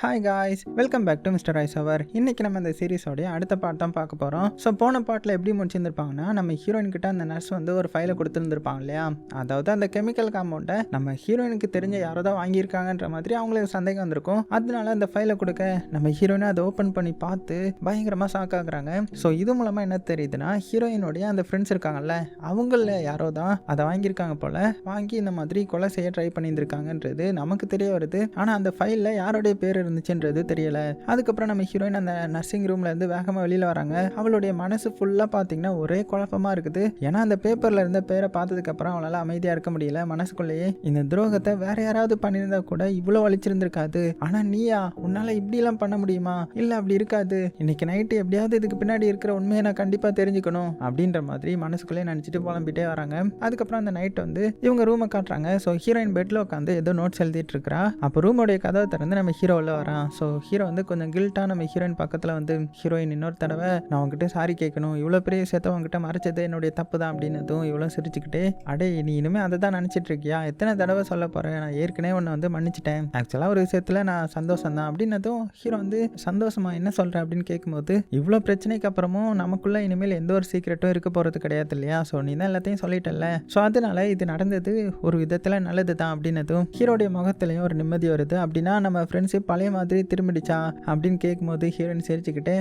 Hi guys, welcome back to mister ice hour. இன்னைக்கு நம்ம இந்த சீரிஸோடைய அடுத்த பார்ட் தான் பார்க்க போகிறோம். ஸோ போன பார்ட்டில் எப்படி முடிச்சிருந்துருப்பாங்கன்னா, நம்ம ஹீரோயின் கிட்ட அந்த நர்ஸ் வந்து ஒரு ஃபைலை கொடுத்துருந்துருப்பாங்க இல்லையா. அதாவது அந்த கெமிக்கல் காம்பவுண்டை நம்ம ஹீரோயினுக்கு தெரிஞ்ச யாரோ தான் வாங்கியிருக்காங்கன்ற மாதிரி அவங்களுக்கு சந்தேகம் வந்திருக்கும். அதனால அந்த ஃபைலை கொடுக்க நம்ம ஹீரோயினை அதை ஓப்பன் பண்ணி பார்த்து பயங்கரமாக ஷாக் ஆகுறாங்க. ஸோ இது மூலமாக என்ன தெரியுதுன்னா, ஹீரோயினுடைய அந்த ஃப்ரெண்ட்ஸ் இருக்காங்கல்ல, அவங்கள யாரோ தான் அதை வாங்கியிருக்காங்க போல, வாங்கி இந்த மாதிரி கொலை செய்ய ட்ரை பண்ணியிருந்திருக்காங்கன்றது நமக்கு தெரிய வருது. ஆனால் அந்த ஃபைலில் யாரோடைய பேர் இருந்துச்சுன்றது தெரியல. அதுக்கப்புறம் நம்ம ஹீரோயின் அந்த நர்சிங் ரூம்ல இருந்து வேகமா வெளியில வராங்க. அவளுடைய மனசு ஃபுல்லா பாத்தீங்கன்னா ஒரே குழப்பமா இருக்குது. ஏன்னா அந்த பேப்பர்ல இருந்த பேரை பார்த்ததுக்கு அப்புறம் அவளால அமைதியா இருக்க முடியல. மனசுக்குள்ளேயே இந்த துரோகத்தை வேற யாராவது பண்ணியிருந்தா கூட இவ்வளவு வலிச்சிருந்திருக்காது. ஆனா நீயா, உன்னால இப்படி எல்லாம் பண்ண முடியுமா? இல்ல அப்படி இருக்காது. இன்னைக்கு நைட்டு எப்படியாவது இதுக்கு பின்னாடி இருக்கிற உண்மையை நான் கண்டிப்பா தெரிஞ்சுக்கணும் அப்படின்ற மாதிரி மனசுக்குள்ளே நினைச்சிட்டு புலம்பிட்டே வராங்க. அதுக்கப்புறம் அந்த நைட் வந்து இவங்க ரூமை காட்டுறாங்க. ஸோ ஹீரோயின் பெட்ல உட்காந்து ஏதோ நோட்ஸ் எழுதிட்டு இருக்கா. அப்போ ரூமோடைய கதவை திறந்து நம்ம ஹீரோ உள்ள வரான். ஸோ ஹீரோ வந்து கொஞ்சம் கில்ட்டா நம்ம ஹீரோயின் பக்கத்தில் வந்து, ஹீரோயின் இன்னொரு தடவை நான் உங்ககிட்ட சாரி கேட்கணும், இவ்வளோ பெரிய விஷயத்த உங்ககிட்ட மறைச்சது என்னுடைய தப்பு தான் அப்படின்னதும் இவ்வளோ சிரிச்சுக்கிட்டே, அடே நீ இனிமேல் அதை தான் நினச்சிட்டு இருக்கியா, எத்தனை தடவை சொல்ல போகிறேன், நான் ஏற்கனவே ஒன்று வந்து மன்னிச்சிட்டேன், ஆக்சுவலாக ஒரு விஷயத்தில் நான் சந்தோஷம் தான் அப்படின்னதும் ஹீரோ வந்து சந்தோஷமா என்ன சொல்கிறேன் அப்படின்னு கேட்கும்போது, இவ்வளோ பிரச்சனைக்கு அப்புறமும் நமக்குள்ளே இனிமேல் எந்த ஒரு சீக்கிரட்டும் இருக்க போகிறது கிடையாது இல்லையா, ஸோ நீ தான் எல்லாத்தையும் சொல்லிட்டல, ஸோ அதனால இது நடந்தது ஒரு விதத்தில் நல்லது தான் அப்படின்னதும் ஹீரோடைய முகத்துலையும் ஒரு நிம்மதி வருது. அப்படின்னா நம்ம ஃப்ரெண்ட்ஷிப் பழைய மாதிரி திரும்பிடுச்சா அப்படின்னு கேட்கும்போது ஹீரோயின் சிரிச்சுக்கிட்டே,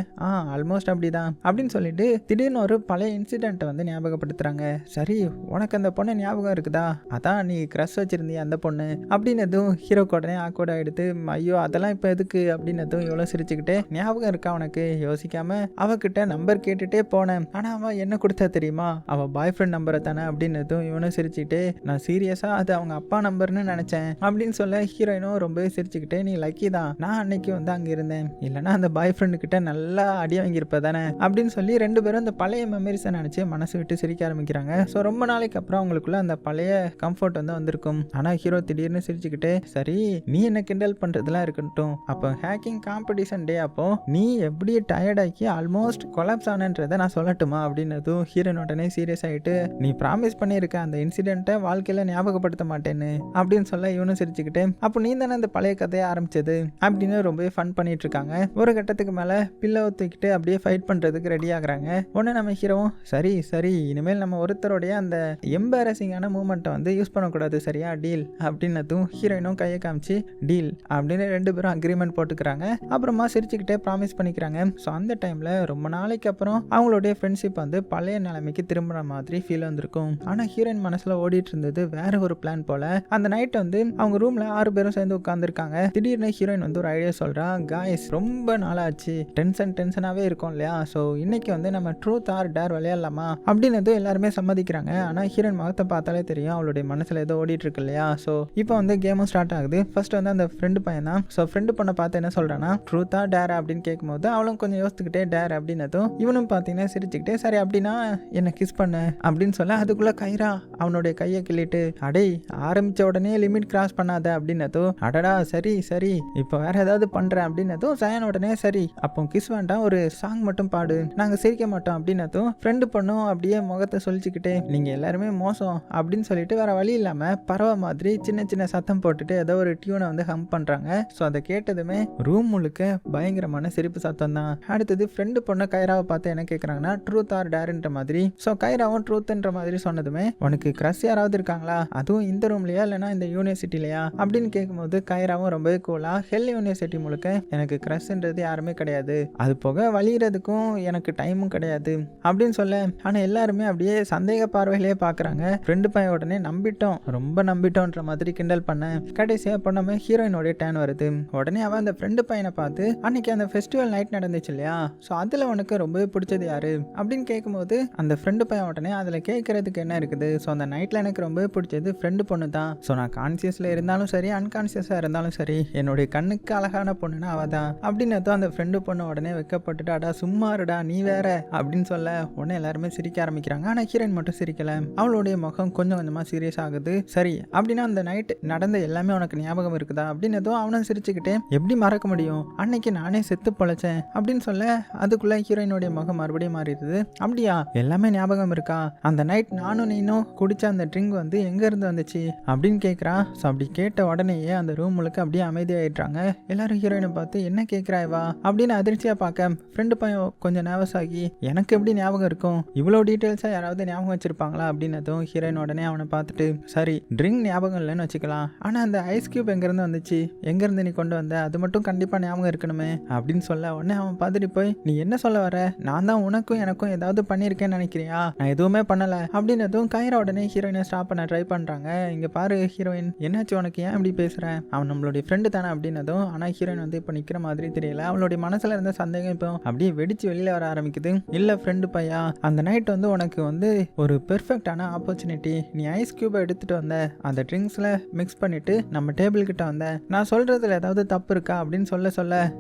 ஆல்மோஸ்ட் அப்படிதான் அப்படின்னு சொல்லிட்டு திடீர்னு ஒரு பழைய இன்சிடென்ட்டை வந்து ஞாபகப்படுத்துறாங்க. சரி, உனக்கு அந்த பொண்ணு ஞாபகம் இருக்குதா, அதான் நீ க்ரஷ் வச்சிருந்திய அந்த பொண்ணு அப்படின்னதும் ஹீரோக்கு உடனே ஆக்கோட எடுத்து, ஐயோ அதெல்லாம் இப்போ எதுக்கு அப்படின்னதும் இவ்வளோ சிரிச்சுக்கிட்டே, ஞாபகம் இருக்கா உனக்கு, யோசிக்காம அவகிட்ட நம்பர் கேட்டுட்டே போனேன், ஆனால் அவன் என்ன கொடுத்தா தெரியுமா, அவள் பாய் ஃப்ரெண்ட் நம்பரை தானே அப்படின்னதும் இவனும் சிரிச்சுக்கிட்டே, நான் சீரியஸாக அது அவங்க அப்பா நம்பர்னு நினச்சேன் அப்படின்னு சொல்ல ஹீரோயினும் ரொம்பவே சிரிச்சுக்கிட்டே, நீ லக்கி தான், நான் அன்னைக்கு வந்து அங்கே இருந்தேன், இல்லைனா அந்த பாய் ஃப்ரெண்டு கிட்ட நல்லா அடி வாங்கியிருப்ப தானே அப்படின்னு சொல்லி ரெண்டு பேரும் அந்த பழைய மெமரிஸை நினச்சி மனசு விட்டு சிரிக்க ஆரம்பிக்கிறாங்க. ஸோ ரொம்ப நாளைக்கு அப்புறம் அவங்களுக்குள்ள அந்த பழைய கம்ஃபர்ட் வந்து வந்திருக்கும். ஆனால் ஹீரோ திடீர்னு சிரிச்சுக்கிட்டே, சரி நீ என்ன கிண்டல் பண்ணுறதுலாம் இருக்கட்டும், அப்போ ஹேக்கிங் காம்படிஷன் டே அப்போ நீ எப்படி டயர்டாக்கி ஆல்மோஸ்ட் கொலாப்ஸ் ஆனன்றதை நான் சொல்லட்டுமா அப்படின்னதும் ஹீரோயின் உடனே சீரியஸ் ஆகிட்டு, நீ ப்ராமிஸ் பண்ணியிருக்க அந்த இன்சிடென்ட்டை வாழ்க்கையில் ஞாபகப்படுத்த மாட்டேன்னு அப்படின்னு சொல்ல இவனும் சிரிச்சுக்கிட்டு, அப்போ நீ தானே அந்த பழைய கதையை ஆரம்பிச்சது அப்படின்னு ரொம்பவே ஃபன் பண்ணிட்டு இருக்காங்க. ஒரு கட்டத்துக்கு மேலே பில்லவை தூக்கிட்டு அப்படியே ஃபைட் பண்ணுறதுக்கு ரெடி ஆகுறாங்க. உடனே நம்ம ஹீரோவும், சரி சரி இனிமேல் நம்ம ஒருத்தருடைய அந்த எம்பாரசிங்கான மூமெண்ட்டை வந்து யூஸ் பண்ணக்கூடாது, சரியா, டீல் அப்படின்னதும் ஹீரோயினும் கையை காமிச்சு டீல் அப்படின்னு ரெண்டு பேரும் அக்ரிமெண்ட் போட்டுக்கிறாங்க. அப்புறமா சிரிச்சுக்கிட்டே ப்ராமிஸ் பண்ணிக்கிறாங்க. ஸோ அந்த டைமில் ரொம்ப நாளைக்கு அப்புறம் அவங்களுடைய ஃப்ரெண்ட்ஷிப் வந்து பழைய நிலைமைக்கு திரும்புற மாதிரி ஃபீல் வந்திருக்கும். ஆனால் ஹீரோயின் மனசில் ஓடிட்டு இருந்தது வேற ஒரு பிளான் போல. அந்த நைட் வந்து அவங்க ரூமில் 6 பேரும் சேர்ந்து உட்காந்துருக்காங்க. திடீர்னு ஹீரோயின் வந்து ஒரு ஐடியா சொல்கிறா, காய்ஸ் ரொம்ப நாளாச்சு, டென்ஷனாகவே இருக்கும் இல்லையா, ஸோ இன்னைக்கு வந்து நம்ம ட்ரூத் ஆர் டேர் விளையாடலாமா அப்படின்னு எல்லாருமே சம்மதிக்கிறாங்க. ஆனால் ஹீரோயின் முகத்தை பார்த்தாலே தெரியும் அவளுடைய மனசில் ஏதோ ஓடிட்டு இருக்கு இல்லையா. ஸோ இப்போ வந்து கேமும் ஸ்டார்ட் ஆகுது. ஃபர்ஸ்ட் வந்து அந்த ஃப்ரெண்டு பையன் தான். ஸோ ஃப்ரெண்டு பொண்ணை பார்த்து என்ன சொல்கிறான்னா, ட்ரூத்தா டேரா அப்படின்னு கேட்கும்போது அவளும் கொஞ்சம் யோசிச்சுக்கிட்டே டேர் அப்படின்னதும் இவனும் பார்த்தீங்கன்னா சிரிச்சுக்கிட்டே, சரி அப்படின்னா என்ன கிஸ் பண்ணு அப்படின்னு சொல்ல, அதுக்குள்ளே கைரா அவனுடைய கையை கிள்ளிட்டு, அடே ஆரம்பித்த உடனே லிமிட் கிராஸ் பண்ணாத அப்படின்னதும், அடடா சரி சரி இப்போ வேற ஏதாவது பண்ணுறேன் அப்படின்னதும் சயன் உடனே சரி அப்போ கிஸ் வேண்டாம், ஒரு சாங் மட்டும் பாடு, நாங்கள் சிரிக்க மாட்டோம் அப்படின்னதும் ஃப்ரெண்டு பொண்ணும் அப்படியே முகத்தை சொல்லிச்சுக்கிட்டே, நீங்கள் எல்லாருமே மோசம் அப்படின்னு சொல்லிட்டு வேற வழி இல்லாமல் பறவை மாதிரி சின்ன சின்ன சத்தம் போட்டுட்டு ஏதோ ஒரு டியூனை வந்து ஹம் பண்ணுறாங்க. ஸோ அதை கேட்டதுமே ரூம் முழுக்க பயங்கரமான சிரிப்பு சத்தம் தான். அடுத்தது ஃப்ரெண்டு பொண்ணு கைராவை பார்த்து என்ன கேட்குறாங்கன்னா, ட்ரூத் ஆர் டேர்ன்ற மாதிரி. ஸோ கைராவும் ட்ரூத்ன்ற மாதிரி சொன்னதுமே, உனக்கு க்ரஷ் யாராவது இருக்காங்களா, அதுவும் இந்த ரூம்லையா இல்லைனா இந்த யூனிவர்சிட்டிலையா அப்படின்னு கேட்கும்போது கைராவும் ரொம்பவே கூலா, ஹெல் யூனிவர்சிட்டி முழுக்க எனக்கு க்ரஷ்ன்றது யாருமே கிடையாது, அது போக வழிகிறதுக்கும் எனக்கு டைமும் கிடையாது அப்படின்னு சொல்ல, ஆனால் எல்லாருமே அப்படியே சந்தேக பார்வையிலேயே பார்க்குறாங்க. ஃப்ரெண்டு பையன் உடனே நம்பிட்டோம், ரொம்ப நம்பிட்டோன்ற மாதிரி கிண்டல் பண்ண, கடைசியாக பொண்ணாம ஹீரோயினோடைய டேன் வருது. உடனே அவன் அந்த ஃப்ரெண்டு பையனை பார்த்து, அன்னைக்கு அந்த ஃபெஸ்டிவல் நைட் நடந்துச்சு இல்லையா, ஸோ அதில் உனக்கு ரொம்ப பிடிச்சது யாரு அப்படின்னு கேட்கும்போது அந்த ஃப்ரெண்டு பையன் உடனே அதில் கேட்கறதுக்கு என்ன இருக்குது, ஸோ அந்த நைட்டில் எனக்கு ரொம்ப பிடிச்சது ஃப்ரெண்டு பொண்ணு தான், ஸோ நான் கான்சியஸில் இருந்தாலும் சரி அன்கான்சியஸாக இருந்தாலும் சரி என்னுடைய கண்ணுக்கு அழகான பொண்ணுன்னா அவள் தான் அப்படின்னதும் அந்த ஃப்ரெண்டு பொண்ணு உடனே வைக்கப்பட்டுட்டு, அடா சும்மாருடா நீ வேற அப்படின்னு சொல்ல உடனே எல்லாருமே சிரிக்க ஆரம்பிக்கிறாங்க. ஆனால் ஹீரோயின் மட்டும் சிரிக்கல. அவளுடைய முகம் கொஞ்சம் கொஞ்சமாக சீரியஸ் ஆகுது. சரி அப்படின்னா அந்த நைட் நடந்த எல்லாமே உனக்கு ஞாபகம் இருக்குதா அப்படின்னதும் அவனும் சிரிச்சுக்கிட்டே, எப்படி மறக்க முடியும், அன்னைக்கு நானே செத்து பொழைச்சேன் அப்படின்னு சொல்ல, அதுக்குள்ள ஹீரோயினுடைய முகம் மறுபடியும் மாறிடுது. அப்படியா எல்லாமே ஞாபகம் இருக்கா, அந்த நைட் நானும் நீனும் குடிச்ச அந்த ட்ரிங்க் வந்து எங்க இருந்து வந்துச்சு அப்படின்னு கேட்குறான். ஸோ அப்படி கேட்ட உடனேயே அந்த ரூம் முழுக்க அப்படியே அமைதியாயிடுறாங்க. எல்லாரும் ஹீரோயினை பார்த்து என்ன கேட்குறாய்வா அப்படின்னு அதிர்ச்சியாக பார்க்க ஃப்ரெண்டு பையன் கொஞ்சம் நர்வஸ் ஆகி எனக்கு எப்படி ஞாபகம் இருக்கும், இவ்வளோ டீட்டெயில்ஸாக யாராவது ஞாபகம் வச்சிருப்பாங்களா அப்படின்னதும் ஹீரோயின் உடனே அவனை பார்த்துட்டு சரி ட்ரிங்க் ஞாபகம் இல்லைன்னு வச்சுக்கலாம், ஆனால் அந்த ஐஸ் கியூப் எங்கேருந்து வந்துச்சு, எங்கேருந்து நீ கொண்டு வந்த, அது மட்டும் கண்டிப்பாக ஞாபகம் இருக்கணுமே அப்படின்னு சொல்ல உடனே அவன் பார்த்துட்டு போய் நீ என்ன சொல்ல வர, நான் தான் உனக்கும் எனக்கும் ஏதாவது பண்ணியிருக்கேன்னு நினைக்கிறியா, நான் எதுவுமே பண்ணலை அப்படின்னதும் கைரா உடனே ஹீரோயினை ஸ்டாப் பண்ண ட்ரை பண்ணுறாங்க. இங்கே பாரு ஹீரோயின் என்னாச்சு உனக்கு, ஏன் இப்படி பேசுகிறேன், அவன் நம்மளுடைய ஃப்ரெண்டு தானே அப்படின்னதும் ஆனால் ஹீரோயின் வந்து இப்போ நிற்கிற மாதிரி தெரியல. அவளுடைய மனசில் இருந்த சந்தேகம் இப்போ அப்படியே வெடிச்சு வெளியில் வர ஆரம்பிக்குது. இல்லை ஃப்ரெண்டு பையா, அந்த நைட் வந்து உனக்கு வந்து ஒரு பெர்ஃபெக்டான ஆப்பர்ச்சுனிட்டி, நீ ஐஸ் கியூபை எடுத்துகிட்டு வந்த, அந்த ட்ரிங்க்ஸில் மிக்ஸ் பண்ணிவிட்டு நம்ம டேபிள் கிட்ட வந்த, நான் சொல்கிறதுல ஏதாவது தப்பு இருக்கா அப்படின்னு சொல்ல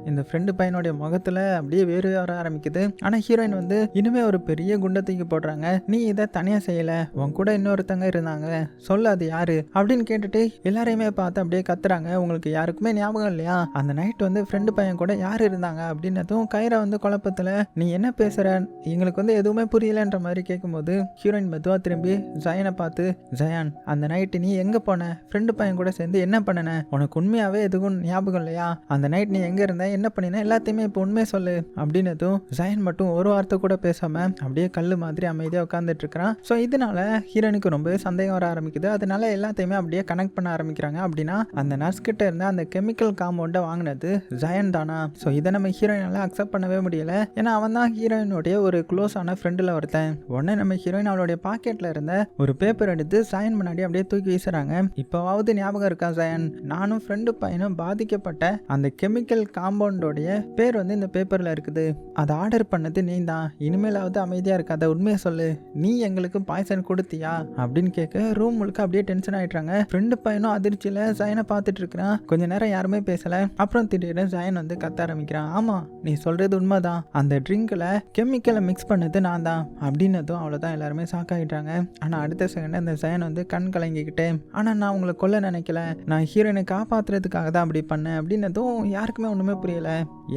இந்த ஃப்ரெண்டு பையனுடைய முகத்தில் அப்படியே வேறு வர ஆரம்பிக்குது. ஆனால் ஹீரோயின் வந்து இனிமே ஒரு பெரிய குண்டை தூக்கி போடுறாங்க, நீ இதை தனியாக செய்யலை, உன் கூட இன்னொருத்தங்க இருந்தாங்க, சொல்ல அது யாரு அப்படின்னு கேட்டுட்டு எல்லாரையுமே பார்த்து அப்படியே கத்துறாங்க. உங்களுக்கு யாருக்குமே ஞாபகம் இல்லையா அந்த நைட் வந்து ஃப்ரெண்டு பையன் கூட யார் இருந்தாங்க அப்படின்னதும் கைரா வந்து குழப்பத்தில் நீ என்ன பேசுற, எங்களுக்கு வந்து எதுவுமே புரியலன்ற மாதிரி கேட்கும்போது ஹீரோயின் மெதுவாக திரும்பி ஜயானை பார்த்து ஜயான் அந்த நைட்டு நீ எங்கே போன, ஃப்ரெண்டு பையன் கூட சேர்ந்து என்ன பண்ணின, உனக்கு உண்மையாகவே எதுவும் ஞாபகம் இல்லையா, அந்த நைட் நீ எங்கே இருந்த என்ன பண்ணின எல்லாத்தையுமே இப்போ உண்மையை சொல்லு அப்படின்னதும் ஜயான் மட்டும் ஒரு வார்த்தை கூட பேசாமல் அப்படியே கல் மாதிரி அமைதியாக உட்காந்துட்டு இருக்கிறான். ஸோ இதனால ஹீரோனுக்கு ரொம்ப சந்தேகம் வர ஆரம்பிக்குது. அதனால எல்லாத்தையுமே அப்படியே கனெக்ட் பண்ண ஆரம்பிக்கிறாங்க. அப்படின்னா அந்த நர்ஸ் கிட்ட இருந்த அந்த கெமிக்கல் காம்பவுண்டை வாங்கினது ஜயன் தானா? ஸோ இதை நம்ம ஹீரோயினால அக்செப்ட் பண்ணவே முடியல. ஏன்னா அவன் தான் ஹீரோயினுடைய ஒரு க்ளோஸான ஃப்ரெண்டில் ஒருத்தன். உடனே நம்ம ஹீரோயின் அவளுடைய பாக்கெட்ல இருந்த ஒரு பேப்பர் எடுத்து ஜயன் முன்னாடி அப்படியே தூக்கி வீசுறாங்க. இப்போவாவது ஞாபகம் இருக்கா ஜயன், நானும் ஃப்ரெண்டு பையனும் பாதிக்கப்பட்ட அந்த கெமிக்கல் காம்பவுண்டோடைய பேர் வந்து இந்த பேப்பர்ல இருக்குது, அதை ஆர்டர் பண்ணது நீ தான், இனிமேலாவது அமைதியா இருக்காத, உண்மையை சொல்லு, நீ எங்களுக்கு பாய்சன் கொடுத்தியா அப்படின்னு கேட்க ரூம் முழுக்க அப்படியே டென்ஷன் ஆயிட்டாங்க. ஃப்ரெண்டு பையனும் அதிர்ச்சியில ஜயனை பார்த்துட்டு இருக்கிறான். கொஞ்ச நேரம் யாருமே பேசல. அப்புறம் திடீர்னு ஜயன் வந்து கத்த ஆரம்பிக்கிறான். ஆமா நீ சொல்றது உண்மைதான், அந்த ட்ரிங்க்ல கெமிக்கலை மிக்ஸ் பண்ணது நான் தான் அப்படின்னதும் அவ்வளவுதான் எல்லாருமே ஷாக் ஆகிட்டாங்க. ஆனா அடுத்த செகண்ட் அந்த ஜயன் வந்து கண் கலங்கிக்கிட்டே ஆனா நான் உங்களை கொல்ல நினைக்கல, நான் ஹீரோயினை காப்பாத்துறதுக்காக தான் அப்படி பண்ணேன் அப்படின்னதும் யாருக்குமே ஒண்ணுமே புரியல.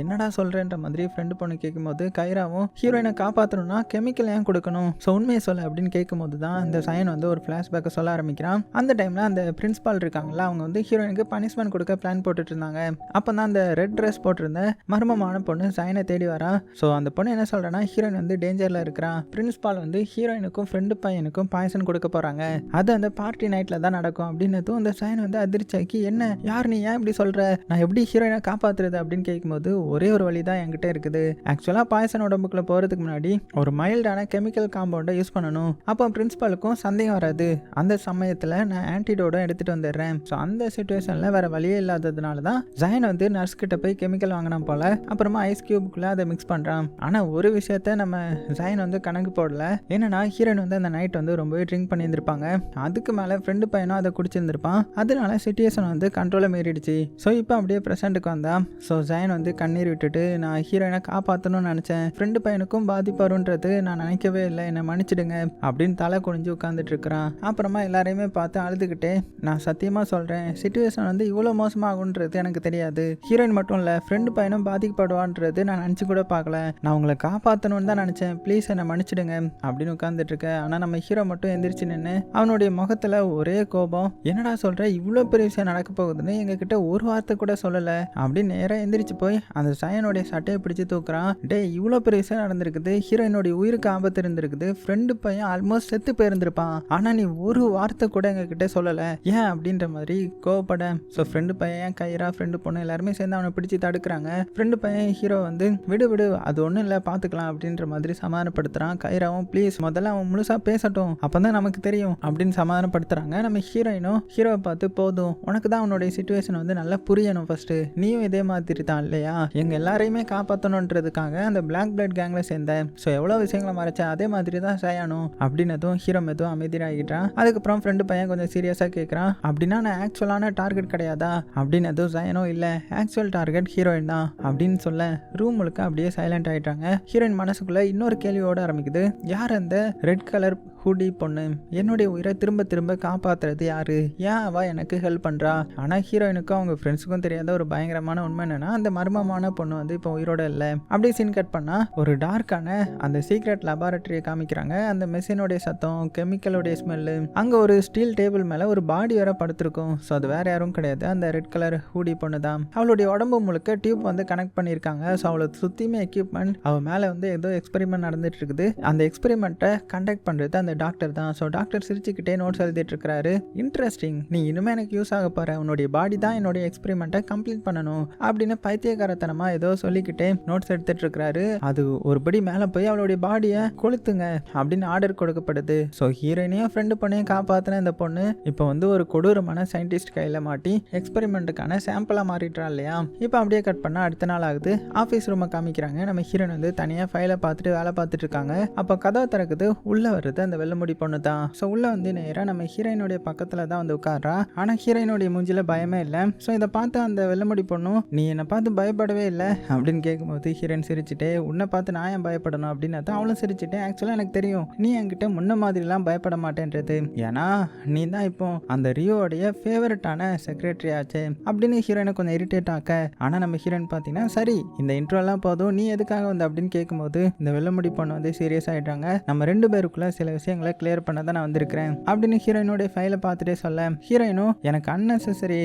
என்னடா சொல்றேன்ற மாதிரி ஃப்ரெண்டு பொண்ணு கேட்கும்போது கைராவும் ஹீரோயினை காப்பாற்றணும்னா கெமிக்கல் ஏன் கொடுக்கணும், ஸோ உண்மையை சொல்ல அப்படின்னு கேட்கும்போது தான் இந்த சயன் வந்து ஒரு ஃப்ளாஷ்பேக்கை சொல்ல ஆரம்பிக்கிறான். அந்த டைம்ல அந்த பிரின்சிபால் இருக்காங்களா, அவங்க வந்து ஹீரோயினுக்கு பனிஷ்மெண்ட் கொடுக்க பிளான் போட்டுட்டு இருந்தாங்க. அப்போ தான் அந்த ரெட் ட்ரெஸ் போட்டிருந்த மர்மமான பொண்ணு சயனை தேடி வரா. ஸோ அந்த பொண்ணு என்ன சொல்றேன்னா ஹீரோயின் வந்து டேஞ்சர்ல இருக்கிறான், பிரின்சிபால் வந்து ஹீரோயினுக்கும் ஃப்ரெண்டு பையனுக்கும் பாய்சன் கொடுக்க போறாங்க, அது அந்த பார்ட்டி நைட்ல தான் நடக்கும் அப்படின்னதும் அந்த சயன் வந்து அதிர்ச்சியாக்கி என்ன யார் நீ ஏன் இப்படி சொல்ற, நான் எப்படி ஹீரோயினை காப்பாத்துறது அப்படின்னு கேட்கும்போது ஒரே ஒரு வழி தான் என்கிட்ட இருக்குது. ஆக்சுவலா பாய்சன் உடம்புக்குள்ள போறதுக்கு முன்னாடி ஒரு மைல்டான கெமிக்கல் காம்பவுண்டை யூஸ் பண்ணணும், அப்போ பிரின்சிபாலுக்கும் சந்தேகம் வராது, அந்த சமயத்தில் நான் ஆன்டிடோடும் எடுத்துட்டு வந்துடுறேன். ஸோ அந்த சுச்சுவேஷனில் வேற வழியே இல்லாததுனால தான் ஜயன் வந்து நர்ஸ் கிட்ட போய் கெமிக்கல் வாங்கினா போல, அப்புறமா ஐஸ் கியூபுக்குள்ள அதை மிக்ஸ் பண்றான். ஆனால் ஒரு விஷயத்த நம்ம ஜயன் வந்து கணக்கு போடல, என்னன்னா ஹீரோயின் வந்து அந்த நைட் வந்து ரொம்பவே ட்ரிங்க் பண்ணியிருந்திருப்பாங்க, அதுக்கு மேலே ஃப்ரெண்டு பையனும் அதை குடிச்சிருந்திருப்பான், அதனால சிச்சுவேஷன் வந்து கண்ட்ரோலை மீறிடுச்சு. ஸோ இப்போ அப்படியே ப்ரெசென்ட்டுக்கு வந்தா. ஸோ ஜயன் வந்து கண்ணீர் விட்டுட்டு நான் ஹீரோயினை காப்பாற்றணும்னு நினச்சேன், ஃப்ரெண்டு பையனுக்கும் பாதிப்பு வரும்ன்றது நான் நினைக்கவே இல்லை, என்னை மன்னிச்சிடுங்க அப்படின்னு தலை குனிஞ்சு உட்காந்துட்டு இருக்கிறான். அப்புறமா எல்லாரையுமே பார்த்து அழுதுகிட்டே நான் சத்தியமாக சொல்கிறேன், சிச்சுவேஷன் வந்து இவ்வளோ மோசமாகுன்றது எனக்கு தெரியாது, ஹீரோயின் மட்டும் இல்லை ஃப்ரெண்டு பையனும் பாதிக்கப்படுவான்றது நான் நினச்சி கூட பார்க்கல, நான் உங்களை காப்பாற்றணும்னு தான் நினச்சேன், ப்ளீஸ் என்னை மன்னிச்சிடுங்க அப்படின்னு உட்காந்துட்டு இருக்கேன். ஆனால் நம்ம ஹீரோ மட்டும் எந்திரிச்சு நின்று அவனுடைய முகத்தில் ஒரே கோபம், என்னடா சொல்கிற, இவ்வளோ பெரிய விஷயம் நடக்க போகுதுன்னு எங்ககிட்ட ஒரு வார்த்தை கூட சொல்லலை அப்படின்னு நேராக எந்திரிச்சு போய் அந்த சயனுடைய சட்டையை பிடிச்சி தூக்குறான். டே இவ்வளோ பெரிய விஷயம் நடந்திருக்குது, ஹீரோயினுடைய உயிருக்கு ஆபத்து இருந்திருக்குது, ஃப்ரெண்டு பையன் ஆல்மோஸ்ட் செத்து போயிருந்திருப்பான், ஆனால் நீ ஒரு வார்த்தை கூட எங்ககிட்ட சொல்லலை ஏன் அப்படின்ற மாதிரி கோவப்பட. ஸோ ஃப்ரெண்டு பையன் கைரா ஃப்ரெண்டு பொண்ணு எல்லாருமே சேர்ந்து அவனை பிடிச்சி தடுக்கிறாங்க. ஃப்ரெண்டு பையன் ஹீரோ வந்து விடு விடு அது ஒன்றும் இல்லை பார்த்துக்கலாம் அப்படின்ற மாதிரி சமாதானப்படுத்துறான். கைராவும் ப்ளீஸ் முதல்ல அவன் முழுசாக பேசட்டும் அப்போ தான் நமக்கு தெரியும் அப்படின்னு சமாதானப்படுத்துறாங்க. நம்ம ஹீரோயினும் ஹீரோவை பார்த்து போதும் உனக்கு தான் அவனுடைய சிச்சுவேஷன் வந்து நல்லா புரியணும், ஃபர்ஸ்ட் நீயும் இதே மாதிரி தான் இல்லையா, எங்கள் எல்லாரையுமே காப்பாற்றணுன்றதுக்காக அந்த பிளாக் பிளட் கேங்ல சேர்ந்தேன், ஸோ எவ்வளோ விஷயங்களை மறைச்சா அதே மாதிரி தான் செய்யணும் அப்படின்னதும் ஹீரோ மெதுவும் அமைதியாகிட்டான். அதுக்கப்புறம் ஃப்ரெண்டு பையன் கொஞ்சம் சீரியஸாக கேட்குறான், அப்படின்னா நான் ஆக்சுவலான டார்கெட் கிடையாதா அப்படின்னதும் ஜயனும் இல்லை ஆக்சுவல் டார்கெட் ஹீரோயின் தான் அப்படின்னு சொல்ல ரூம் முழுக்க அப்படியே சைலண்ட் ஆகிட்டாங்க. ஹீரோயின் மனசுக்குள்ள இன்னொரு கேள்வியோட ஆரம்பிக்குது, யார் அந்த ரெட் கலர் ஹூடி பொண்ணு, என்னுடைய உயிரை திரும்ப திரும்ப காப்பாற்றுறது யாரு, ஏன் அவ எனக்கு ஹெல்ப் பண்ணுறா? ஆனால் ஹீரோயினுக்கும் அவங்க ஃப்ரெண்ட்ஸுக்கும் தெரியாத ஒரு பயங்கரமான உண்மை என்னன்னா அந்த மர்மமான பொண்ணு வந்து இப்போ உயிரோட இல்லை. அப்படியே சீன் கட் பண்ணால் ஒரு டார்க்கான அந்த சீக்ரெட் லெபார்டரியை காமிக்கிறாங்க. அந்த மெஷினோடைய சத்தம், கெமிக்கலோடைய ஸ்மெல்லு, அங்கே ஒரு ஸ்டீல் டேபிள் மேலே ஒரு பாடி வேற படுத்திருக்கும். ஸோ அது வேற யாரும் கிடையாது, அந்த ரெட் கலர் ஹூடி பொண்ணு தான். அவளுடைய உடம்பு முழுக்க டியூப் வந்து கனெக்ட் பண்ணியிருக்காங்க. ஸோ அவளை சுற்றியுமே எக்யூப்மெண்ட், அவள் மேலே வந்து ஏதோ எக்ஸ்பெரிமெண்ட் நடந்துட்டு இருக்குது. அந்த எக்ஸ்பெரிமெண்ட்டை கண்டக்ட் பண்ணுறது அந்த டாக்டர் தான். ஸோ டாக்டர் சிரிச்சுக்கிட்டே நோட்ஸ் எழுதிட்டு இருக்கிறாரு. இன்ட்ரெஸ்டிங், நீ இனிமேல் எனக்கு யூஸ் ஆக போற, உன்னுடைய பாடி தான் என்னுடைய எக்ஸ்பெரிமெண்ட்டை கம்ப்ளீட் பண்ணணும் அப்படின்னு பைத்தியக்காரத்தனமாக ஏதோ சொல்லிக்கிட்டே நோட்ஸ் எடுத்துட்டு இருக்கிறாரு. அது ஒருபடி மேலே போய் அவளுடைய பாடியை கொளுத்துங்க அப்படின்னு ஆர்டர் கொடுக்கப்படுது. ஸோ ஹீரோயினையும் ஃப்ரெண்டு பொண்ணையும் காப்பாற்றின இந்த பொண்ணு இப்போ வந்து ஒரு கொடூரமான சயின்டிஸ்ட் கையில் மாட்டி எக்ஸ்பெரிமெண்ட்டுக்கான சாம்பிளாக மாறிட்டுறா இல்லையா. இப்போ அப்படியே கட் பண்ணால் அடுத்த நாள் ஆகுது. ஆஃபீஸ் ரூமை காமிக்கிறாங்க. நம்ம ஹீரோயின் வந்து தனியாக ஃபைலை பார்த்துட்டு வேலை பார்த்துட்டு இருக்காங்க. அப்போ கதவை திறக்குது. உள்ளே வருது அந்த வெள்ளமுடி பொண்ணு தான். ஸோ உள்ளே வந்து நேராக நம்ம ஹீரோயினுடைய பக்கத்தில் தான் வந்து உட்கார்றா. ஆனால் ஹீரோயினுடைய மூஞ்சில பயமே இல்லை. ஸோ இதை பார்த்து அந்த வெள்ளமுடி பொண்ணும், நீ என்னை பார்த்து பயப்படவே இல்லை அப்படின்னு கேட்கும்போது ஹீரோயின் சிரிச்சுட்டே, உன்னை பார்த்து நான் ஏன் பயப்படணும் அப்படின்னு தான் அவளும் சிரிச்சுட்டேன். ஆக்சுவலாக எனக்கு தெரியும் நீ என்கிட்ட முன்ன மாதிரிலாம் பயப்பட மாட்டேன்றது, ஏன்னா நீ தான் இப்போ அந்த ரியோடைய ஃபேவரட்டான செக்ரட்டரி ஆச்சு அப்படின்னு ஹீரோயினை கொஞ்சம் இரிட்டேட் ஆக்க. ஆனால் நம்ம ஹீரோயின் பார்த்தீங்கன்னா, சரி இந்த இன்ட்ரோலாம் போதும், நீ எதுக்காக வந்து அப்படின்னு கேட்கும்போது இந்த வெள்ளமுடி பொண்ணு வந்து சீரியஸ் ஆகிட்டாங்க. நம்ம ரெண்டு பேருக்குள்ள சில விஷயங்களை கிளியர் பண்ண தான் நான் வந்திருக்கிறேன் அப்படின்னு ஹீரோயினோடைய ஃபைலை பார்த்துட்டே சொல்ல, ஹீரோயினும் எனக்கு அன்னெசரி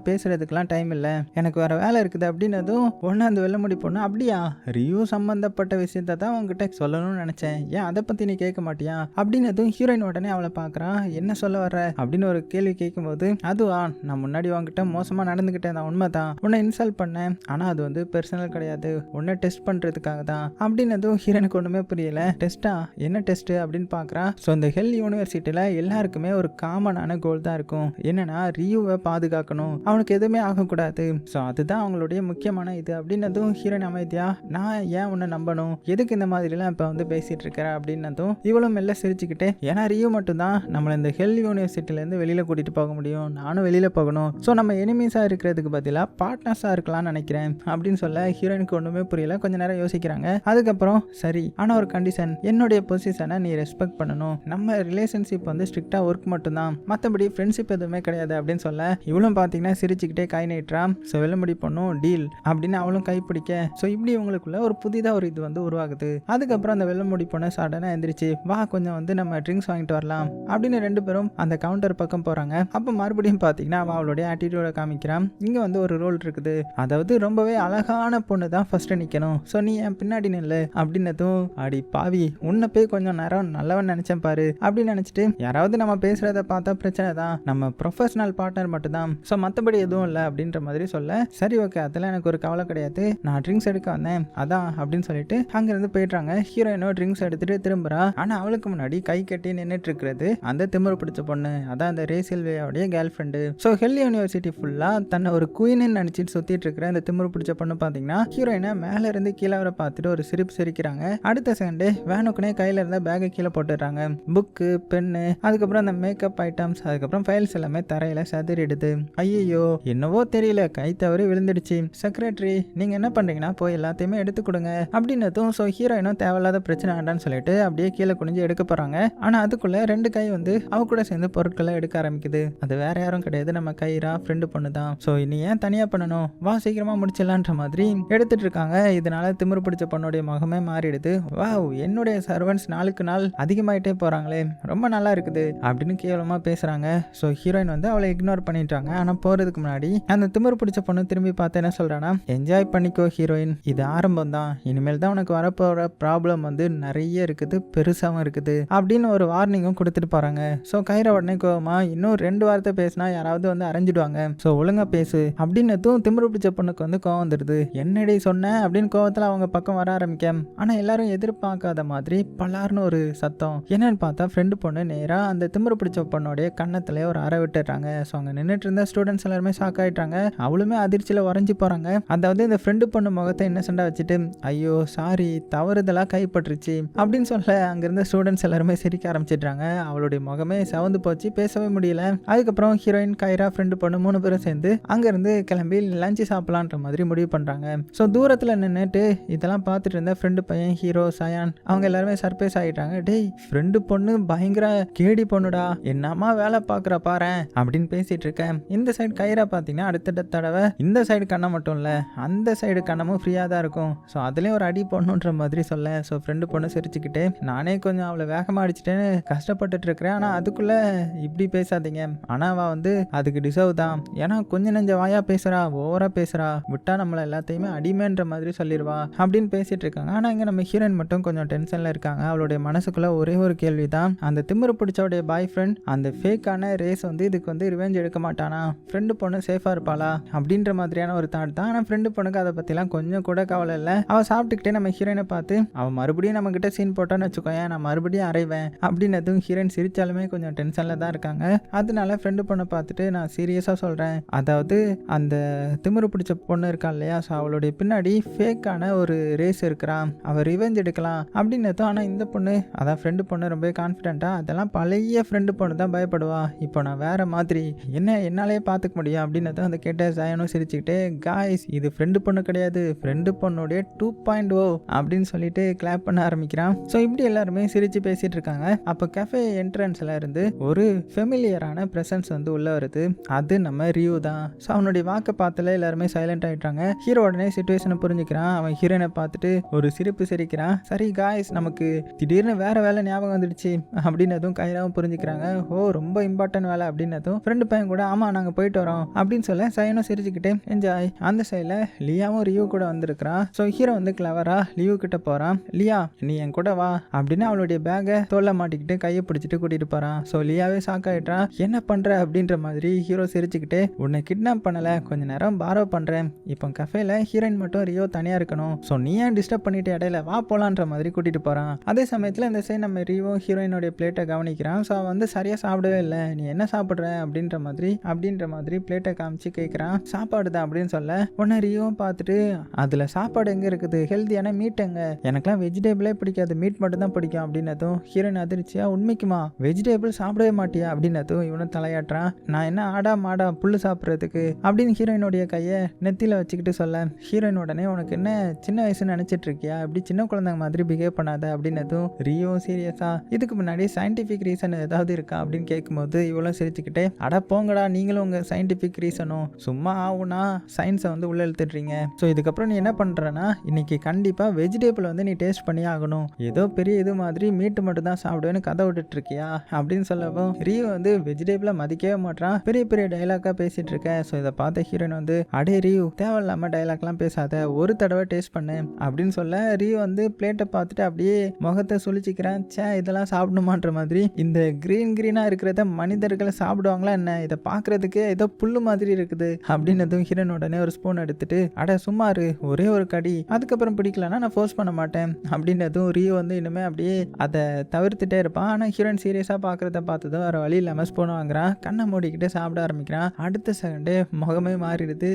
பேசுறதுக்கெல்லாம் டைம் இல்லை, எனக்கு வேற வேலை இருக்குது அப்படின்னதும் ஒன்று அந்த வெள்ளமுடி பொண்ணு, அப்படியா ரியூ சம்பந்தப்பட்ட விஷயத்த தான் உங்ககிட்ட சொல்லணும்னு நினைச்சேன், ஏன் அதை பத்தி நீ கேட்க மாட்டியா அப்படின்னதும் ஹீரோயின் உடனே அவளை பார்க்குறான். என்ன சொல்ல வர்ற அப்படின்னு ஒரு கேள்வி கேட்கும்போது, அதுவா நான் முன்னாடி உங்ககிட்ட மோசமாக நடந்துக்கிட்டேன் தான், உண்மைதான், உன்னை இன்சல்ட் பண்ணேன், ஆனால் அது வந்து பர்சனல் கிடையாது, உன்னை டெஸ்ட் பண்ணுறதுக்காக தான் அப்படின்னதும் ஹீரோனுக்கு ஒன்றுமே புரியல. டெஸ்ட்டா, என்ன டெஸ்ட் அப்படின்னு பார்க்குறான். ஸோ இந்த ஹெல் யூனிவர்சிட்டியில் எல்லாருக்குமே ஒரு காமனான கோல் தான் இருக்கும், என்னன்னா ரியூவை பாதுகாக்கணும், அவனுக்கு எதுவுமே ஆகக்கூடாது. ஸோ அதுதான் அவங்களுடைய முக்கியமான இது அப்படின்னதும் ஹீரோயின் அமைதியா, நான் ஏன் உன்னை நம்பணும், எதுக்கு இந்த மாதிரிலாம் இப்போ வந்து பேசிட்டு இருக்கிற அப்படின்னதும் இவளும் மெல்ல சிரிச்சுக்கிட்டே, ஏன்னா ரியூ மட்டும்தான் நம்மளை இந்த ஹெல் யூனிவர்சிட்டிலேருந்து வெளியில் கூட்டிகிட்டு போக முடியும், நானும் வெளியில் போகணும், ஸோ நம்ம எனிமீஸாக இருக்கிறதுக்கு பதிலாக பார்ட்னர்ஸாக இருக்கலாம்னு நினைக்கிறேன் அப்படின்னு சொல்ல ஹீரோயினுக்கு ஒன்றுமே புரியல. கொஞ்ச நேரம் யோசிக்கிறாங்க. அதுக்கப்புறம் சரி, ஆனால் ஒரு கண்டிஷன், என்னுடைய பொசிஷனை நீ ரெஸ்பெக்ட் பண்ணணும், நம்ம ரிலேஷன்ஷிப் வந்து ஸ்ட்ரிக்டாக ஒர்க் மட்டும்தான், மற்றபடி ஃப்ரெண்ட்ஷிப் எதுவுமே கிடையாது அப்படின்னு சொல்ல இவளும் பார்த்தீங்கன்னா சிரிச்சுக்கிட்டே கை நீட்டுறான். ஸோ வெள்ளமுடி பொண்ணும் டீல் அப்படின்னு அவளும் கை பிடிக்க, ஸோ இப்படி இவங்களுக்குள்ள ஒரு புதிதாக ஒரு இது வந்து உருவாகுது. அதுக்கப்புறம் அந்த வெள்ளமுடி பொண்ணை சடனாக எந்திரிச்சு, வா கொஞ்சம் வந்து நம்ம ட்ரிங்க்ஸ் வாங்கிட்டு வரலாம் அப்படின்னு ரெண்டு பேரும் அந்த கவுண்டர் பக்கம் போகிறாங்க. அப்போ மறுபடியும் பார்த்தீங்கன்னா அவளுடைய ஆட்டிடியூட காமிக்கிறான். இங்கே வந்து ஒரு ரோல் இருக்குது, அதாவது ரொம்பவே அழகான பொண்ணு தான் ஃபர்ஸ்ட் நிற்கணும், ஸோ நீ என் பின்னாடி நில்லு அப்படின்னதும், அடி பாவி உன்னை போய் கொஞ்சம் நேரம் நல்லவன் நினைச்சேன் பாரு அப்படின்னு நினச்சிட்டு, யாராவது நம்ம பேசுகிறத பார்த்தா பிரச்சனை தான், நம்ம ப்ரொஃபஷனல் பார்ட்னர் மட்டும்தான், ஸோ மற்றபடி எதுவும் இல்லை அப்படின்ற மாதிரி சொல்ல, சரி ஓகே அதெல்லாம் எனக்கு ஒரு கவலை கிடையாது, நான் ட்ரிங்க்ஸ் எடுக்க வந்தேன் அதான் அப்படின்னு சொல்லிட்டு அங்கேருந்து போயிடுறாங்க. ஹீரோயினோ ட்ரிங்க்ஸ் எடுத்துட்டு திரும்புறா. ஆனால் அவளுக்கு முன்னாடி கை கட்டி நின்றுட்டு இருக்கிறது அந்த திமிரு பிடிச்ச பொண்ணு, அதான் அந்த ரேசில்வேயோடைய கேர்ள் ஃப்ரெண்டு. ஸோ ஹெல் யூனிவர்சிட்டி ஃபுல்லாக தன்னை ஒரு குயின்னு நினச்சிட்டு சுற்றிட்டு இருக்கிற அந்த திமிரு பிடிச்ச பொண்ணு பார்த்தீங்கன்னா ஹீரோயினை மேலே இருந்து கீழே வர பார்த்துட்டு ஒரு சிரிப்பு சிரிக்கிறாங்க. அடுத்த செகண்டு வேணுக்குனே கையில் இருந்த பேக்கை கீழே போட்டுடுறாங்க. புக்கு, பென்னு, அதுக்கப்புறம் அந்த மேக்கப் ஐட்டம்ஸ், அதுக்கப்புறம் ஃபைல்ஸ் எல்லாமே தரையில் சதுரிடுது. ஐயோ என்னவோ தெரியல, கை தவறி விழுந்துடுச்சு, செக்ரட்டரி நீங்க என்ன பண்றீங்கன்னா போய் எல்லாத்தையுமே எடுத்து கொடுங்க அப்படின்னதும், ஸோ ஹீரோயினும் தேவையில்லாத பிரச்சனை வேண்டான்னு சொல்லிட்டு அப்படியே கீழே குனிஞ்சு எடுக்க போறாங்க. ஆனா அதுக்குள்ள ரெண்டு கை வந்து அவ கூட சேர்ந்து பொருட்களை எடுக்க ஆரம்பிக்குது. அது வேற யாரும் கிடையாது, நம்ம கைரா ஃப்ரெண்டு பொண்ணு தான். ஸோ இனி ஏன் தனியா பண்ணணும், வா சீக்கிரமா முடிச்சிடலான்ற மாதிரி எடுத்துட்டு இருக்காங்க. இதனால திமிரு பிடிச்ச பொண்ணுடைய முகமே மாறிடுது. வாவ் என்னுடைய சர்வன்ஸ் நாளுக்கு நாள் அதிகமாயிட்டே போறாங்களே, ரொம்ப நல்லா இருக்குது அப்படின்னு கேவலமா பேசுறாங்க. ஸோ ஹீரோயின் வந்து அவளை இக்னோர் பண்ணிட்டாங்க. ஆனா போறதுக்கு முன்னாடி அந்த திமிரு பிடிச்ச பொண்ணு திரும்பி பார்த்து என்ன சொல்றானா, என்ஜாய் பண்ணிக்கோ ஹீரோயின், இது ஆரம்பம் தான், இனிமேல் தான் உனக்கு வரப்போற ப்ராப்ளம் வந்து நிறைய இருக்குது, பெருசாகவும் இருக்குது அப்படின்னு ஒரு வார்னிங்கும் கொடுத்துட்டு போறாங்க. ஸோ கைரா உடனே கோவமா, இன்னும் 2 வார்த்தை பேசினா யாராவது வந்து அரைஞ்சிடுவாங்க, ஸோ ஒழுங்கா பேசு அப்படின்னதும் திமிரு பிடிச்ச பொண்ணுக்கு வந்து கோவம் வந்துடுது. என்னடி சொன்ன அப்படின்னு கோவத்தில் அவங்க பக்கம் வர ஆரம்பிக்க, ஆனா எல்லாரும் எதிர்பார்க்காத மாதிரி பலார்னு ஒரு சத்தம். என்னன்னு பார்த்தா ஃப்ரெண்டு பொண்ணு நேரா அந்த திமிரு பிடிச்ச பொண்ணுடைய கன்னத்துல ஒரு அறை விட்டுறாங்க. ஸோ அங்கே நின்றுட்டு இருந்த ஸ்டூடெண்ட்ஸ் எல்லாருமே ஷாக் ஆயிட்டாங்க. அவளுமே அதிர்ச்சியில் உறைஞ்சி போறாங்க. அதாவது இந்த ஃப்ரெண்டு பொண்ணு முகத்தை இன்னசென்ட்டா வச்சுட்டு, ஐயோ சாரி தவறுதலா கைப்பற்றுச்சு அப்படின்னு சொல்ல அங்கிருந்த ஸ்டூடெண்ட்ஸ் எல்லாருமே சிரிக்க ஆரம்பிச்சிடுறாங்க. அவளுடைய முகமே செவந்து போச்சு, பேசவே முடியல. அதுக்கப்புறம் ஹீரோயின், கைரா, ஃப்ரெண்டு பொண்ணு 3 பேரும் சேர்ந்து அங்கிருந்து கிளம்பி லஞ்சு சாப்பிடலான்ற மாதிரி முடிவு பண்றாங்க. ஸோ தூரத்தில் நின்றுட்டு இதெல்லாம் பார்த்துட்டு இருந்த ஃப்ரெண்டு பையன் ஹீரோ சயான் அவங்க எல்லாருமே சர்ப்ரைஸ் ஆகிட்டாங்க. டேய் ஃப்ரெண்டு பொண்ணு பயங்கர கேடி பொண்ணுடா, என்னமா வேலை பார்க்குற பாரு அப்படின்னு பேசிட்டு இருக்கேன். இந்த சைடு கைரா பார்த்தீங்கன்னா அடுத்த தடவை இந்த சைடு கண்ணை மட்டும் இல்லை அந்த சைடு கண்ணமும் ஃப்ரீயாக தான் இருக்கும், ஸோ அதுலேயும் ஒரு அடி போடணுன்ற மாதிரி சொல்ல, ஸோ ஃப்ரெண்டு பொண்ணு சிரிச்சுக்கிட்டு, நானே கொஞ்சம் அவளை வேகமாக அடிச்சுட்டேன்னு கஷ்டப்பட்டுட்டு இருக்கிறேன், ஆனால் அதுக்குள்ளே இப்படி பேசாதீங்க, ஆனால் அவள் வந்து அதுக்கு டிசர்வ் தான், ஏன்னா கொஞ்ச கொஞ்சம் நெஞ்ச வாயா பேசுறா, ஓவரா பேசுறா, விட்டா நம்மள எல்லாத்தையுமே அடிமைன்ற மாதிரி சொல்லிடுவா அப்படின்னு பேசிட்டு இருக்காங்க. ஆனா இங்க நம்ம ஹீரோயின் மட்டும் கொஞ்சம் டென்ஷன்ல இருக்காங்க. அவளுடைய மனசுக்குள்ள ஒரே ஒரு கேள்விதான், அந்த திமிரு பிடிச்சவுடைய பாய் ஃப்ரெண்ட் அந்த ஃபேக்கான ரேஸ் வந்து இதுக்கு வந்து ரிவெஞ்ச் எடுக்க மாட்டானா, ஃப்ரெண்டு பொண்ணு சேஃபா இருப்பாளா அப்படின்ற மாதிரியான ஒரு தாட் தான். ஆனா ஃப்ரெண்டு பொண்ணுக்கு அதை பத்திலாம் கொஞ்சம் கூட கவலை இல்லை. அவ சாப்பிட்டுக்கிட்டே நம்ம ஹீரோயினை பார்த்து, அவ மறுபடியும் நம்ம கிட்ட சீன் போட்டான்னு வச்சுக்கோயேன், நான் மறுபடியும் அறைவேன் அப்படின்னதும் ஹீரோயின் சிரிச்சாலுமே கொஞ்சம் டென்ஷன்ல தான் இருக்காங்க. அதனால ஃப்ரெண்டு பொண்ணை பார்த்துட்டு, நான் சீரியஸா சொல்றேன், அதாவது அந்த திமிரு பிடிச்ச பொண்ணு இருக்கா இல்லையா, ஸோ அவளுடைய பின்னாடி ஃபேக்கான ஒரு ரேஸ் இருக்கிறான், அவ ரிவெஞ்ச் எடுக்கலாம் அப்படின்னதும். ஆனா இந்த பொண்ணு, அதான் ஃப்ரெண்டு பொண்ணு ரொம்ப கான்ஃபிடென்ட்டா, அதெல்லாம் பழைய ஃப்ரெண்டு பொண்ணு தான் பயப்படுவா, இப்போ நான் வேற மாதிரி என்ன என்னாலேயே பார்த்துக்க முடியும் அப்படின்னதும். அதை கேட்ட ஜாயனும் சிரிச்சுக்கிட்டே, காய்ஸ் இது ஃப்ரெண்டு பொண்ணு கிடையாது, ஃப்ரெண்டு பொண்ணுடைய 2.0 அப்படின்னு சொல்லிட்டு கிளாப் பண்ண ஆரம்பிக்கிறான். ஸோ இப்படி எல்லாருமே சிரிச்சு பேசிட்டு இருக்காங்க. அப்போ கஃபே என்ட்ரன்ஸ்ல இருந்து ஒரு ஃபெமிலியரான பிரசன்ஸ் வந்து உள்ள வருது. அது நம்ம ரியூ தான். ஸோ அவனுடைய வாக்கை பார்த்துல எல்லாருமே சைலண்ட் ஆயிட்டாங்க. ஹீரோ உடனே சிச்சுவேஷனை புரிஞ்சுக்கிறான். அவன் ஹீரோயினை பார்த்துட்டு ஒரு சிரிப்பு சிரிக்கிறான். சரி காய்ஸ், நமக்கு திடீர்னு வேற வேலை ஞாபகம் வந்துடுச்சு அப்படின்னதும் கைராவும் புரிஞ்சுக்கிறாங்க. ஓ ரொம்ப இம்பார்ட்டன்ட் வேலை அப்படின்னதும் ஃப்ரெண்டு பையன் கூட, ஆமா நாங்க போயிட்டு வரோம் அப்படின்னு சொல்ல சைனும் சிரிச்சுக்கிட்டே என்ஜாய். அந்த சைடில் லியாவும் ரியூ கூட வந்திருக்கிறான். ஸோ ஹீரோ வந்து கிளவரா லியூ கிட்ட போறான். லியா நீ என் கூட வா அப்படின்னு அவளுடைய பேக்கை தோல்ல மாட்டிக்கிட்டு கையை பிடிச்சிட்டு கூட்டிட்டு போறான். ஸோ லியாவே ஷாக் ஆயிட்டான். என்ன பண்ற அப்படின்ற மாதிரி ஹீரோ சிரிச்சுக்கிட்டே, உன்னை கிட்னாப் பண்ணல, கொஞ்ச நேரம் பாரோ பண்றேன், இப்போ கஃபேல ஹீரோயின் மட்டும் ரியோ தனியா இருக்கணும், ஸோ நீ ஏன் டிஸ்டர்ப் பண்ணிட்டு இடையில வா போலான்ற மாதிரி கூட்டிட்டு போறான். அதே சமயத்தில் இந்த சைடு நம்ம ரியோ ஹீரோயினுடைய பிளேட்டை கவனிக்கிறான். ஸோ வந்து சரியா சாப்பிடவே இல்லை, நீ என்ன சாப்பிட்ற அப்படின்ற மாதிரி பிளேட்டை காமிச்சு கேட்குறான். சாப்பாடு தான் அப்படின்னு சொல்ல உடனே ரியோவும் பார்த்துட்டு, அதில் சாப்பாடு எங்கே இருக்குது, ஹெல்த்தியான மீட் எங்க, எனக்குலாம் வெஜிடபிளே பிடிக்காது, மீட் மட்டும் தான் பிடிக்கும் அப்படின்னதும் ஹீரோயின் அதிர்ச்சியா, உண்மைக்குமா வெஜிடபிள் சாப்பிடவே மாட்டியா அப்படின்னதும் இவனும் தலையாட்டுறான். நான் என்ன ஆடா மாடா புல்லு சாப்பிட்றதுக்கு அப்படின்னு ஹீரோயினுடைய கையை நெத்தியில் வச்சுக்கிட்டு சொல்ல, ஹீரோயின் உடனே உனக்கு என்ன சின்ன வயசுன்னு நினச்சிட்டு இருக்கியா, இப்படி சின்ன குழந்தைங்க மாதிரி பிஹேவ் பண்ணாத அப்படின்னதும் ரியோ சீரியஸா, இதுக்கு முன்னாடி சயின்டிஃபிக் ரீசன் ஏதாவது இருக்கா அப்படின்னு கேட்கும்போது இவ்வளோ சிரிச்சுக்கிட்டே, அட போங்கடா நீங்களும் உங்கள் சயின்டிஃபிக் ரீசனும் சும்மா ஆகுனா சயின்ஸை வந்து உள்ள இழுத்துடுறீங்க, ஸோ இதுக்கப்புறம் நீ என்ன பண்ணுறனா, இன்னைக்கு கண்டிப்பாக வெஜிடபிள் வந்து நீ டேஸ்ட் பண்ணி ஆகணும், ஏதோ பெரிய இது மாதிரி மீட்டு மட்டும் தான் சாப்பிடுவேன்னு கதை விட்டுட்டு இருக்கியா அப்படின்னு சொல்லவும் ரியோ வந்து வெஜிடபிளை மதிக்கவே மாட்டான். பெரிய பெரிய டைலாக்காக பேசிட்டு இருக்க. ஸோ இதை பார்த்த ஹீரோயின் வந்து, அடே ரியூ தேவையில்லாமல் டைலாக்லாம் பேசாத, ஒரு தடவை டேஸ்ட் பண்ணு அப்படின்னு சொல்ல ரியோ வந்து பிளேட்டை பார்த்துட்டு அப்படியே முகத்தை சுழிச்சிக்கிறான். சே இதெல்லாம் சாப்பிடுமான்ற மாதிரி, இந்த கிரீனா இருக்கிறத மனிதர்களை சாப்பிடுவாங்களா என்ன, இதை பார்க்கறதுக்கு ஏதோ புல்லு மாதிரி இருக்குது அப்படின்னதும் ஹீரோயின் உடனே ஒரு ஸ்பூன் எடுத்துட்டு, அட சும்மாரு ஒரே ஒரு கடி, அதுக்கப்புறம் பிடிக்கலன்னா நான் ஃபோர்ஸ் பண்ண மாட்டேன் அப்படின்னதும் ரியோ வந்து இனிமே அப்படியே அதை தவிர்த்துட்டே இருப்பான். ஆனால் ஹீரோயின் சீரியஸாக பார்க்குறத பார்த்ததும் வேறு வழி இல்லாமல் ஸ்பூன் வாங்குறான். கண்ணை மூடிக்கிட்டு சாப்பிட ஆரம்பிக்கிறான். அடுத்த செகண்டே முகமே மாறிடுது.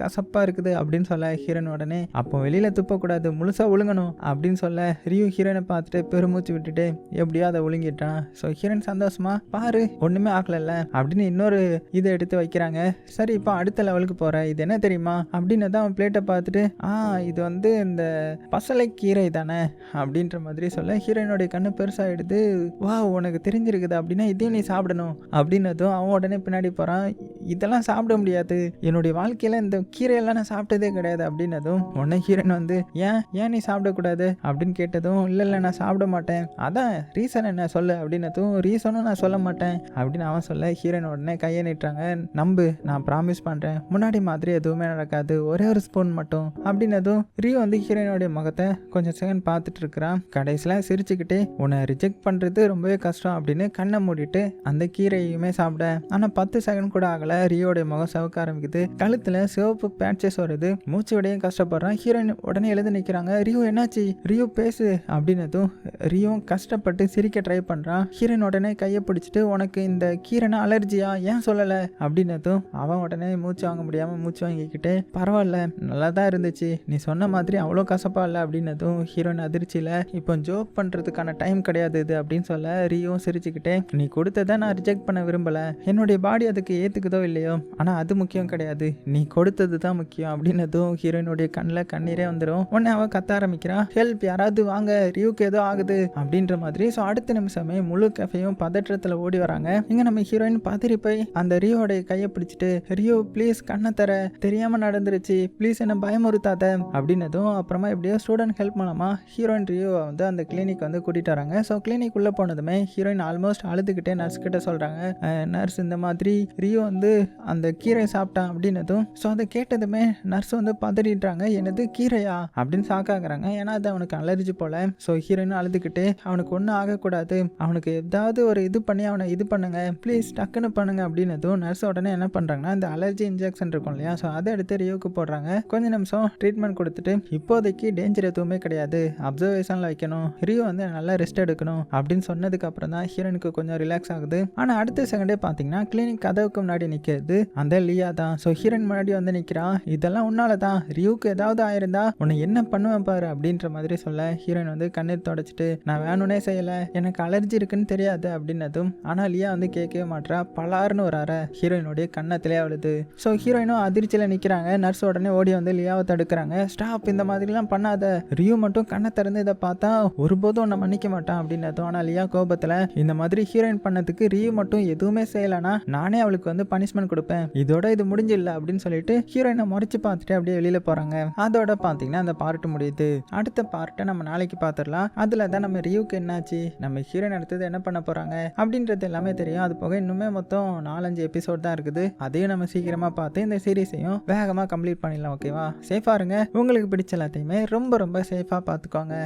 கசப்பாக இருக்குது அப்படின்னு சொல்ல ஹீரோயின் உடனே, அப்போ வெளியில் துப்பக்கூடாது, முழுசாக ஒழுங்கணும் அப்படின்னு சொல்ல ரியோ ஹீரோயினை பார்த்துட்டு பெருமூச்சு விட்டுட்டு எப்படியோ அதை ஒழுங்கிட்டான். ஸோ ஹீரோயின் சந்தோஷமா, பாரு ஒன்றுமே ஆகலைல்ல அப்படின்னு இன்னொரு இதை எடுத்து வைக்கிறாங்க. சரி இப்போ அடுத்த லெவலுக்கு போகிற, இது என்ன தெரியுமா அப்படின்னு தான் அவன் பிளேட்டை பார்த்துட்டு, இது வந்து இந்த பசலை கீரை தானே அப்படின்ற மாதிரி சொல்ல ஹீரோயினுடைய கண்ணு பெருசாகிடுது. வா உனக்கு தெரிஞ்சிருக்குது அப்படின்னா இதையும் நீ சாப்பிடணும் அப்படின்னதும் அவன் உடனே பின்னாடி போகிறான். இதெல்லாம் சாப்பிட முடியாது, என்னுடைய வாழ்க்கையில் இந்த கீரையெல்லாம் நான் சாப்பிட்டதே கிடையாது அப்படின்னதும் உடனே ஹீரோயின் வந்து, ஏன் நீ சாப்பிடக்கூடாது அப்படின்னு கேட்டதும், இல்லை நான் சாப்பிட மாட்டேன், அதான் ரீசன் என்ன சொல்லு அப்படின்னதும், ரீசனும் நான் சொல்ல மாட்டேன் அப்படின்னு அவன் சொல்ல ஹீரோயின் உடனே கையை நீட்டுறாங்க. நம்பு நான் ப்ராமிஸ் பண்ணுறேன், முன்னாடி மாதிரி எதுவுமே நடக்காது, ஒரே ஒரு ஸ்பூன் மட்டும் அப்படின்னதும் ரியோ வந்து ஹீரோயினுடைய முகத்தை கொஞ்சம் செகண்ட் பார்த்துட்டு இருக்கிறான். கடைசியில் சிரிச்சுக்கிட்டே, உன்னை ரிஜெக்ட் பண்ணுறது ரொம்பவே கஷ்டம் அப்படின்னு கண்ணை மூடிட்டு அந்த கீரையுமே சாப்பிட. ஆனால் 10 செகண்ட் கூட ஆகலை, ரியோடைய முகம் சவுக்க ஆரம்பிக்குது, கழுத்தில் சிவப்பு பேட்சஸ் வருது, மூச்சு விடையும் கஷ்டப்படுறான். ஹீரோயின் உடனே எழுந்து நிற்கிறாங்க. ரியோ என்னாச்சு, ரியோ பேசு அப்படின்னதும் ரியோ கஷ்டப்பட்டு சிரிக்க ட்ரை பண்ணுறான். ஹீரோயின் உடனே கையை பிடிச்சிட்டு, உனக்கு இந்த கீரைனா அலர்ஜியா, ஏன் சொல்லலை அப்படின்னதும் அவன் உடனே மூச்சு வாங்க முடியாமல் மூச்சு வாங்கிக்கிட்டே, பரவாயில்ல நல்லா தான் இருந்துச்சு, நீ சொன்ன மாதிரி அவ்வளோ கசப்பா இல்லை அப்படின்னதும் ஹீரோயின் அதிர்ச்சியில், இப்போ ஜோக் பண்ணுறதுக்கான டைம் கிடையாது இது அப்படின்னு சொல்ல ரியோ சிரிச்சுக்கிட்டே, நீ கொடுத்ததை நான் ரிஜெக்ட் பண்ண விரும்பலை, என்னுடைய பாடி அதுக்கு ஏற்றுக்குதோ இல்லையோ ஆனால் அது முக்கியம் கிடையாது, நீ கொடுத்தது தான் முக்கியம் அப்படின்னதும் ஹீரோயினுடைய கண்ணில் கண்ணீரே வந்துடும். உடனே அவன் கத்த ஆரம்பிக்கிறான், ஹெல்ப் யாராவது வாங்க, ரியோக்கு ஏதோ ஆகுது அப்படின்ற மாதிரி. ஸோ அடுத்த நிமிஷமே முழு கஃபேயும் பதற்றத்தில் ஓடி வராங்க. இங்கே நம்ம ஹீரோயின் பதறி போய் அந்த ரியோடைய கையை பிடிச்சிட்டு, ரியோ ப்ளீஸ் கண்ணை தர, தெரியாமல் நடந்துருச்சு, ப்ளீஸ் என்ன பயமுறுத்தாத அப்படின்னதும் அப்புறமா எப்படியோ ஸ்டூடெண்ட் ஹெல்ப் மூலமாக ஹீரோயின் ரியோவை வந்து அந்த கிளினிக் வந்து கூட்டிகிட்டு வராங்க. ஸோ கிளினிக் உள்ளே போனதுமே ஹீரோயின் ஆல்மோஸ்ட் அழுதுகிட்டே நர்ஸ் கிட்ட சொல்கிறாங்க, நர்ஸ் இந்த மாதிரி ரியோ வந்து அந்த கீரை சாப்பிட்டான் அப்படின்னதும் ஸோ அதை கேட்டதுமே நர்ஸ் வந்து பதறிடுறாங்க. என்னது கீரையா அப்படின்னு ஷாக்காகிறாங்க. ஏன்னா அது அவனுக்கு அலர்ஜி போல. ஸோ ஹீரோயினும் அழுதுகிட்டு அவனுக்கு ஒன்றும் ஆகக்கூடாது, அவனுக்கு ஏதாவது ஒரு இது பண்ணி அவனை இது பண்ணுங்க ப்ளீஸ் டக்குன்னு பண்ணுங்க அப்படின்னதும் நர்ஸ் உடனே என்ன பண்ணுறாங்கன்னா இந்த அலர்ஜி இன்ஜெக்ஷன் இருக்கும் இல்லையா, ஸோ அதை எடுத்து ரியோக்கு போடுறாங்க. கொஞ்ச நிமிஷம் ட்ரீட்மெண்ட் கொடுத்துட்டு இப்போதைக்கு டேஞ்சர் எதுவுமே கிடையாது, அப்சர்வேஷனில் வைக்கணும், ரியோ வந்து நல்லா ரெஸ்ட் எடுக்கணும் அப்படின்னு சொன்னதுக்கு அப்புறம் தான் ஹீரோயினுக்கு கொஞ்சம் ரிலாக்ஸ் ஆகுது. ஆனால் அடுத்த செகண்டே பார்த்தீங்கன்னா கிளினிக் கதவுக்கு முன்னாடி நிற்கிறது அந்த லியா தான். ஸோ ஹீரோயின் முன்னாடி வந்து நிற்கிறான். இதெல்லாம் உன்னால தான், ரியோக்கு ஏதாவது ஆயிருந்தா உன்னை என்ன பண்ணுவேன் பாரு அப்படின்ற மாதிரி சொல்ல ஹீரோயின் வந்து கண்ணீர் தொடச்சிட்டு நான் வேணும்னே செய்யலை, எனக்கு அலர்ஜி இருக்குன்னு தெரியாது அப்படின்னதும் ஆனால் லியா வந்து கேட்கவே மாட்டா. பலார்னு ஒரு அறை ஹீரோயினுடைய கண்ணத்திலே அவளுது. ஸோ ஹீரோயினும் அதிர்ச்சியில் நிற்கிறாங்க. நர்ஸ் உடனே ஓடி வந்து லியாவை தடுக்கிறாங்க. ஸ்டாப், இந்த மாதிரிலாம் பண்ணாத, ரியோ மட்டும் கண்ணை திறந்து இதை பார்த்தா ஒருபோதும் உன்னை மன்னிக்க மாட்டான் அப்படின்னதும் ஆனால் லியா கோபத்தில் இந்த மாதிரி ஹீரோயின் பண்ணதுக்கு ரியோ மட்டும் எதுவுமே செய்யலைன்னா நானே அவளுக்கு வந்து பனிஷ்மெண்ட் கொடுப்பேன், இதோட இது முடிஞ்சில்ல அப்படின்னு சொல்லிட்டு ஹீரோயினை முறைச்சு பார்த்துட்டு அப்படியே வெளியில போறாங்க. அதோட பார்த்தீங்கன்னா அந்த பார்ட் முடியுது. அடுத்த பார்ட்டை நம்ம நாளைக்கு பார்த்துடலாம். அதில் தான் நம்ம ரியூக்கு என்னாச்சு, நம்ம ஹீரோயின் அடுத்தது என்ன பண்ண போறாங்க அப்படின்றது எல்லாமே தெரியும். அது போக இன்னுமே மொத்தம் 4-5 எபிசோட் தான் இருக்குது. அதையும் நம்ம சீக்கிரமா பார்த்து இந்த சீரீஸையும் வேகமாக கம்ப்ளீட் பண்ணிடலாம். ஓகேவா, சேஃபா இருங்க. உங்களுக்கு பிடிச்ச எல்லாத்தையுமே ரொம்ப ரொம்ப சேஃபா பார்த்துக்கோங்க.